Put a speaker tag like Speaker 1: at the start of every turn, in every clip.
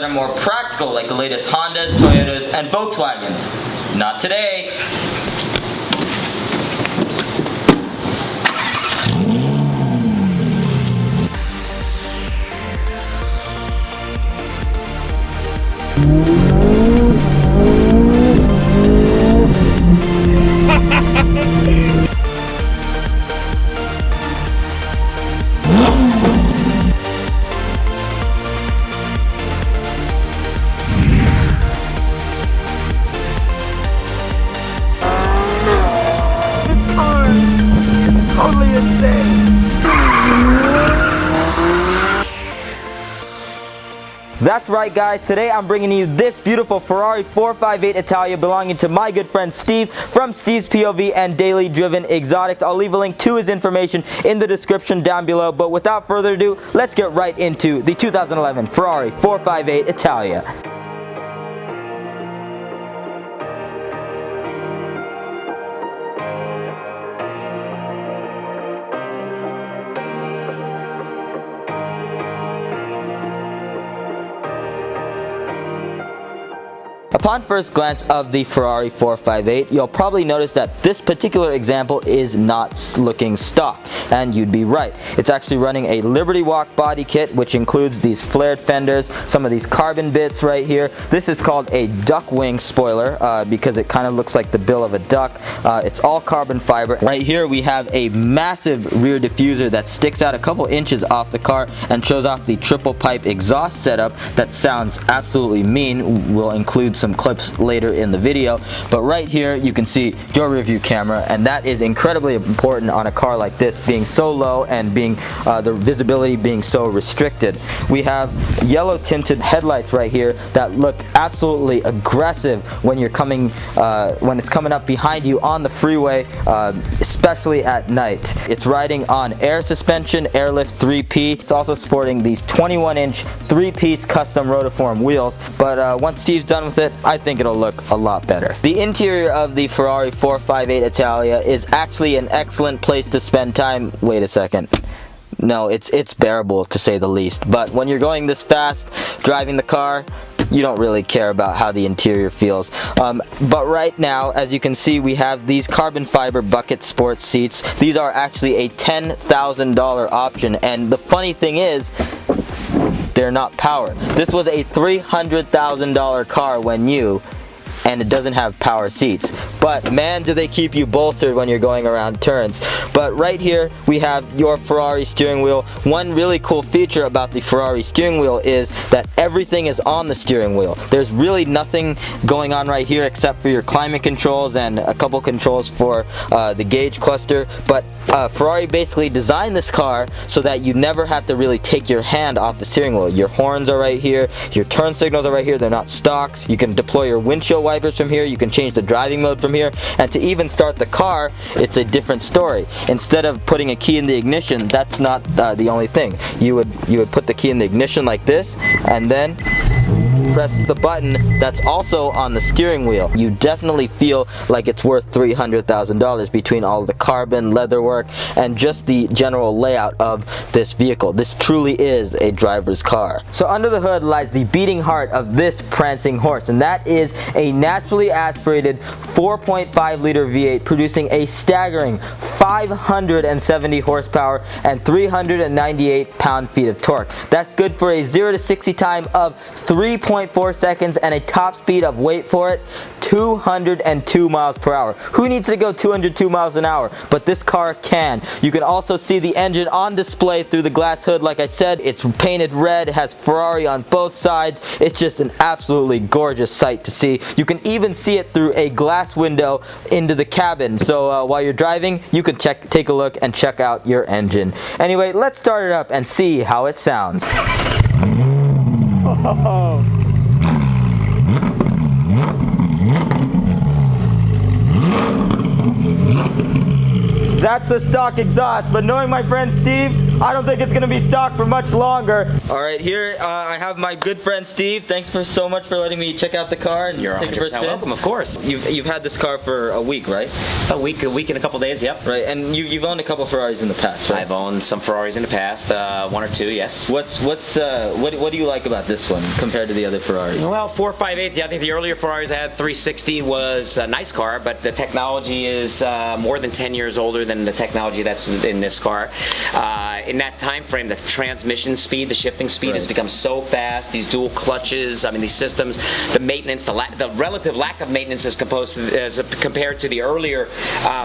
Speaker 1: are more practical like the latest Hondas, Toyotas, and Volkswagens. Not today.
Speaker 2: That's right, guys. Today I'm bringing you this beautiful Ferrari 458 Italia belonging to my good friend Steve from Steve's POV and Daily Driven Exotics. I'll leave a link to his information in the description down below, but without further ado, let's get right into the 2011 Ferrari 458 Italia. Upon first glance of the Ferrari 458, you'll probably notice that this particular example is not looking stock, and you'd be right. It's actually running a Liberty Walk body kit, which includes these flared fenders, some of these carbon bits right here. This is called a duck wing spoiler because it kind of looks like the bill of a duck. It's all carbon fiber. Right here we have a massive rear diffuser that sticks out a couple inches off the car and shows off the triple pipe exhaust setup that sounds absolutely mean. We'll include some clips later in the video, but right here you can see your rear view camera, and that is incredibly important on a car like this, being so low and being the visibility being so restricted. We have yellow tinted headlights right here that look absolutely aggressive when you're coming when it's coming up behind you on the freeway, especially at night. It's riding on air suspension, airlift 3P. It's also sporting these 21-inch 3-piece custom rotiform wheels, but once Steve's done with it, I think it'll look a lot better. The interior of the Ferrari 458 Italia is actually an excellent place to spend time. Wait a second. No, it's bearable to say the least, but when you're going this fast, driving the car, you don't really care about how the interior feels. But right now, as you can see, we have these carbon fiber bucket sports seats. These are actually a $10,000 option, and the funny thing is, they're not power. This was a $300,000 car when new, and it doesn't have power seats, but man, do they keep you bolstered when you're going around turns. But right here we have your Ferrari steering wheel. One really cool feature about the Ferrari steering wheel is that everything is on the steering wheel. There's really nothing going on right here except for your climate controls and a couple controls for the gauge cluster, but Ferrari basically designed this car so that you never have to really take your hand off the steering wheel. Your horns are right here, your turn signals are right here, they're not stocks. You can deploy your windshield wipers from here, you can change the driving mode from here, and to even start the car, it's a different story. Instead of putting a key in the ignition, that's not the only thing. You would put the key in the ignition like this, and then press the button that's also on the steering wheel. You definitely feel like it's worth $300,000 between all of the carbon, leather work, and just the general layout of this vehicle. This truly is a driver's car. So under the hood lies the beating heart of this prancing horse, and that is a naturally aspirated 4.5 liter V8 producing a staggering 570 horsepower and 398 pound-feet of torque. That's good for a 0 to 60 time of 3.4 seconds and a top speed of, wait for it, 202 miles per hour. Who needs to go 202 miles an hour? But this car can. You can also see the engine on display through the glass hood. Like I said, it's painted red, it has Ferrari on both sides. It's just an absolutely gorgeous sight to see. You can even see it through a glass window into the cabin. So while you're driving, you can take a look and check out your engine. Anyway, let's start it up and see how it sounds. That's the stock exhaust, but knowing my friend Steve, I don't think it's gonna be stock for much longer. All right, here I have my good friend Steve. Thanks so much for letting me check out the car and
Speaker 3: You're
Speaker 2: take it for a
Speaker 3: 100%
Speaker 2: spin.
Speaker 3: welcome, of course.
Speaker 2: You've had this car for a week, right?
Speaker 3: A week and a couple days, yep.
Speaker 2: Right, and you've owned a couple Ferraris in the past, right?
Speaker 3: I've owned some Ferraris in the past, one or two, yes.
Speaker 2: What do you like about this one compared to the other Ferraris?
Speaker 3: Well, 458, yeah, I think the earlier Ferraris I had, 360 was a nice car, but the technology is more than 10 years older than the technology that's in this car. In that time frame, the transmission speed, the shifting speed has become so fast. These dual clutches, I mean, these systems, the maintenance, the relative lack of maintenance as compared to the earlier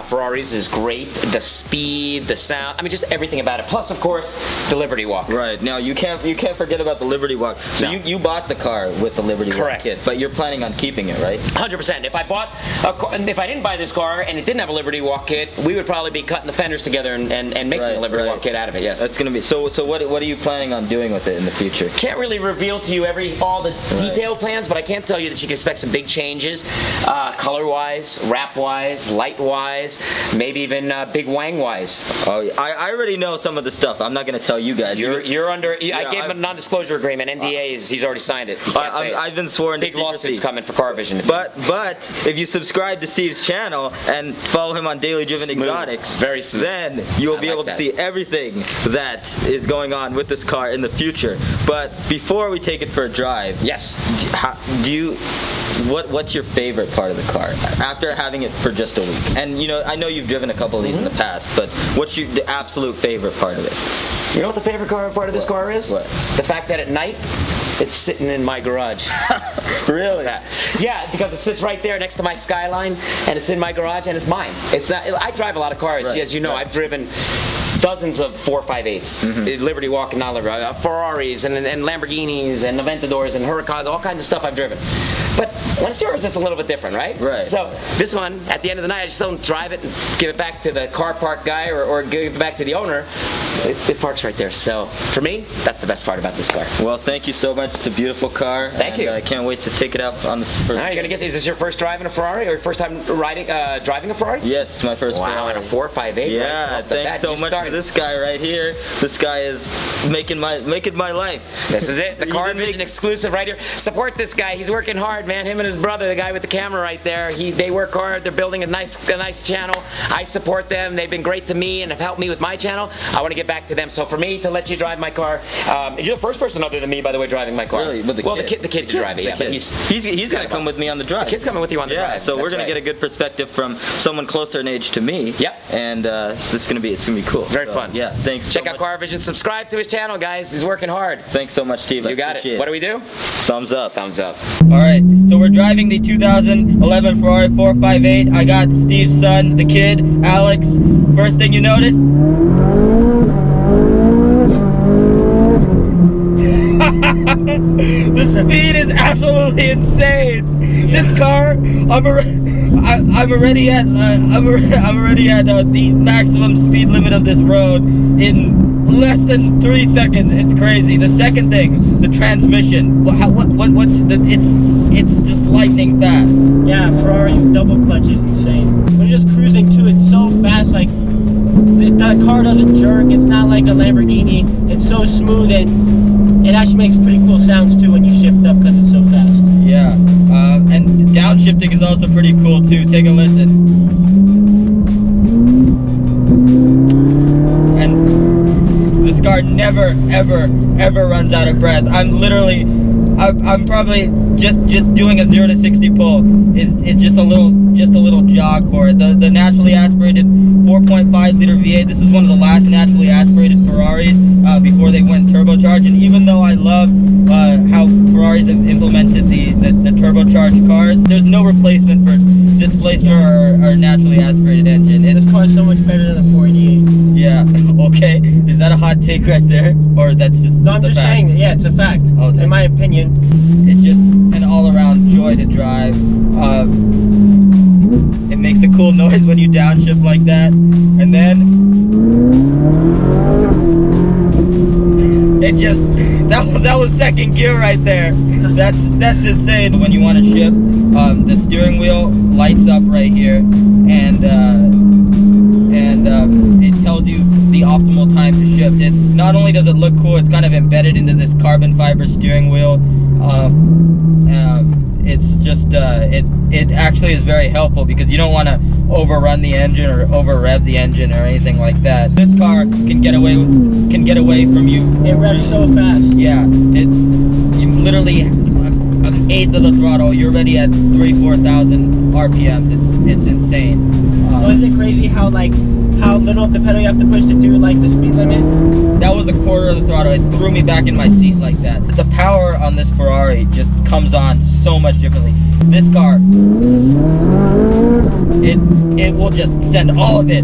Speaker 3: Ferraris is great. The speed, the sound, I mean, just everything about it. Plus, of course, the Liberty Walk.
Speaker 2: Right. Now you can't forget about the Liberty Walk. So
Speaker 3: No.
Speaker 2: you bought the car with the Liberty Walk kit, but you're planning on keeping it, right?
Speaker 3: 100%. If I bought a car, if I didn't buy this car and it didn't have a Liberty Walk kit, we would probably be cutting the fenders together and making a Liberty Walk kit out of it. Yes.
Speaker 2: That's gonna be so. What are you planning on doing with it in the future?
Speaker 3: Can't really reveal to you all the detailed plans, but I can tell you that you can expect some big changes, color-wise, wrap-wise, light-wise, maybe even big wang-wise.
Speaker 2: Oh, yeah. I already know some of the stuff. I'm not gonna tell you guys.
Speaker 3: You're under. I gave him a non-disclosure agreement. NDAs. He's already signed it.
Speaker 2: I've been sworn to
Speaker 3: big
Speaker 2: secrecy.
Speaker 3: lawsuits coming for CarVision.
Speaker 2: But if you subscribe to Steve's channel and follow him on Daily Driven Exotics,
Speaker 3: very smooth.
Speaker 2: then you'll be able to see everything that is going on with this car in the future. But before we take it for a drive,
Speaker 3: yes,
Speaker 2: what's your favorite part of the car after having it for just a week? And you know, I know you've driven a couple of these in the past, but what's the absolute favorite part of it?
Speaker 3: You know what the favorite part of this car is?
Speaker 2: What?
Speaker 3: The fact that at night, it's sitting in my garage.
Speaker 2: Really?
Speaker 3: Yeah, because it sits right there next to my Skyline, and it's in my garage, and it's mine. It's not. I drive a lot of cars, as you know. I've driven dozens of 458s, Liberty Walk and non-Liberty, Ferraris and Lamborghinis and Aventadors and Huracans, all kinds of stuff I've driven. But when it's yours, it's a little bit different, right?
Speaker 2: Right.
Speaker 3: So this one, at the end of the night, I just don't drive it and give it back to the car park guy or give it back to the owner. It parks right there. So for me, that's the best part about this car.
Speaker 2: Well, thank you so much. It's a beautiful car.
Speaker 3: Thank you.
Speaker 2: I can't wait to take it out on this.
Speaker 3: Now you're gonna get. Is this your first drive in a Ferrari or your first time driving a Ferrari?
Speaker 2: Yes, it's my first.
Speaker 3: Wow,
Speaker 2: Ferrari.
Speaker 3: and a 458.
Speaker 2: Yeah, thanks so much to this guy right here. This guy is making my life.
Speaker 3: This is it. The CarVision exclusive right here. Support this guy. He's working hard, man. Him and his brother, the guy with the camera right there. They work hard. They're building a nice channel. I support them. They've been great to me and have helped me with my channel. I want to get back to them. So for me to let you drive my car, you're the first person other than me, by the way, driving my car.
Speaker 2: Really? With
Speaker 3: the kid to drive it. Yeah, but
Speaker 2: he's gonna come with me on the drive.
Speaker 3: The kid's coming with you on the drive.
Speaker 2: So we're gonna get a good perspective from someone closer in age to me.
Speaker 3: Yep.
Speaker 2: And it's gonna be cool.
Speaker 3: Very fun.
Speaker 2: Yeah. Thanks.
Speaker 3: Check out CarVision. Subscribe to his channel, guys. He's working hard.
Speaker 2: Thanks so much, Steve.
Speaker 3: You got it. What do we do?
Speaker 2: Thumbs up.
Speaker 3: Thumbs up.
Speaker 2: All right. So we're driving the 2011 Ferrari 458. I got Steve's son, the kid, Alex. First thing you notice? The speed is absolutely insane. Yeah. This car, I'm already at the maximum speed limit of this road in less than 3 seconds. It's crazy. The second thing, the transmission. It's just lightning fast.
Speaker 4: Yeah, Ferrari's double clutch is insane. When you're just cruising too, it's so fast. Like the car doesn't jerk. It's not like a Lamborghini. It's so smooth and it actually makes pretty cool sounds too when you shift up because it's so fast.
Speaker 2: Yeah, and downshifting is also pretty cool too. Take a listen. And this car never, ever runs out of breath. I'm probably just doing a 0 to 60 pull is just a little jog for it. The naturally aspirated 4.5 liter V8. This is one of the last naturally aspirated Ferraris before they went turbocharged. And even though I love how Ferraris have implemented the turbocharged cars, there's no replacement for displacement or naturally aspirated engine.
Speaker 4: This car is so much better than the 488.
Speaker 2: Yeah. Okay. Is that a hot take right there, or that's just?
Speaker 4: No, I'm just saying that. Yeah, it's a fact.
Speaker 2: Okay.
Speaker 4: In my opinion,
Speaker 2: it's just an all-around joy to drive. It makes a cool noise when you downshift like that, and then it just that was second gear right there. That's insane. When you want to shift, the steering wheel lights up right here, and it tells tells you the optimal time to shift. It not only does it look cool, it's kind of embedded into this carbon fiber steering wheel. It's just it actually is very helpful because you don't want to overrun the engine or over rev the engine or anything like that. This car can get away from you.
Speaker 4: It revs so fast.
Speaker 2: Yeah, you literally an eighth of the throttle. You're already at 3,000-4,000 RPMs. It's insane.
Speaker 4: So is it crazy how little of the pedal you have to push to do like the speed limit?
Speaker 2: That was a quarter of the throttle. It threw me back in my seat like that. The power on this Ferrari just comes on so much differently. This car, it will just send all of it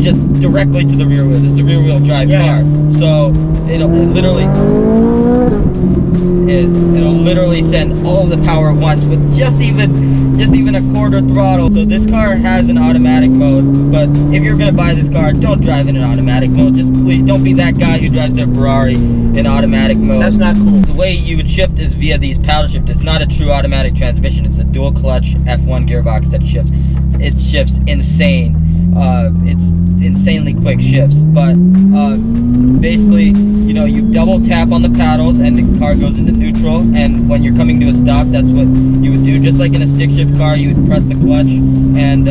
Speaker 2: just directly to the rear wheel. This is a rear wheel drive car, so it'll literally send all of the power at once with just even a quarter throttle. So this car has an automatic mode, but if you're gonna buy this car, don't drive in an automatic mode. Just please don't be that guy who drives their Ferrari in automatic mode.
Speaker 4: That's not cool.
Speaker 2: The way you would shift is via these paddle shift. It's not a true automatic transmission. It's a dual clutch F1 gearbox that shifts. It shifts insane. It's insanely quick shifts, but basically, you know, you double tap on the paddles and the car goes into neutral, and when you're coming to a stop, that's what you would do. Just like in a stick shift car, you would press the clutch and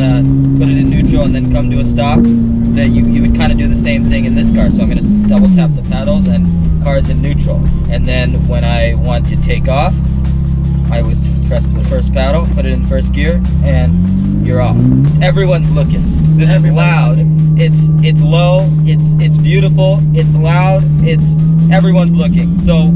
Speaker 2: put it in neutral and then come to a stop. That you would kind of do the same thing in this car. So I'm going to double tap the paddles and car's in neutral, and then when I want to take off, I would press the first paddle, put it in first gear, and you're off. Everyone's looking. This is loud. It's low. It's beautiful. It's loud. Everyone's looking. So,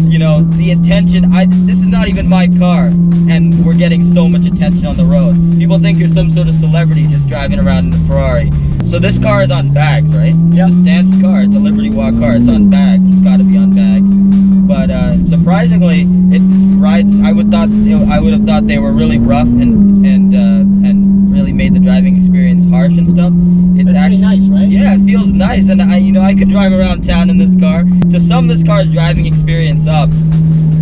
Speaker 2: you know, the attention. This is not even my car, and we're getting so much attention on the road. People think you're some sort of celebrity just driving around in a Ferrari. So this car is on bags, right?
Speaker 4: Yeah.
Speaker 2: It's a stance car. It's a Liberty Walk car. It's on bags. It's got to be on bags. But surprisingly, it rides. I would have thought they were really rough and really made the driving experience harsh and stuff. It's actually
Speaker 4: nice, right?
Speaker 2: Yeah, it feels nice, and I could drive around town in this car. To sum this car's driving experience up,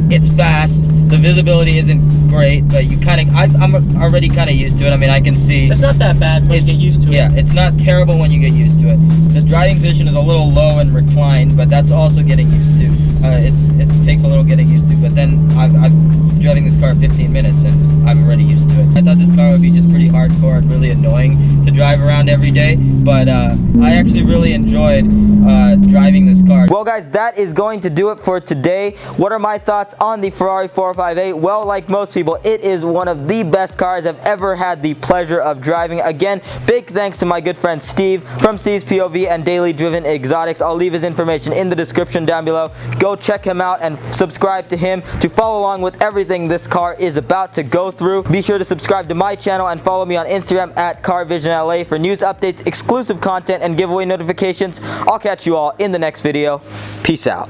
Speaker 2: it's fast. The visibility isn't great, but I'm already kind of used to it. I mean, I can see.
Speaker 4: It's not that bad when you get used to it.
Speaker 2: Yeah, it's not terrible when you get used to it. The driving position is a little low and reclined, but that's also getting used to. It takes a little getting used to, but then I've been driving this car 15 minutes and I'm already used to it. I thought this car would be just pretty hardcore and really annoying to drive around every day, but I actually really enjoyed driving this car.
Speaker 5: Well guys, that is going to do it for today. What are my thoughts on the Ferrari 458? Well, like most people, it is one of the best cars I've ever had the pleasure of driving. Again, big thanks to my good friend Steve from StevesPOV and Daily Driven Exotics. I'll leave his information in the description down below. Go check him out and subscribe to him to follow along with everything this car is about to go through. Be sure to subscribe to my channel and follow me on Instagram at CarVisionLA for news updates, exclusive content, and giveaway notifications. I'll catch you all in the next video. Peace out.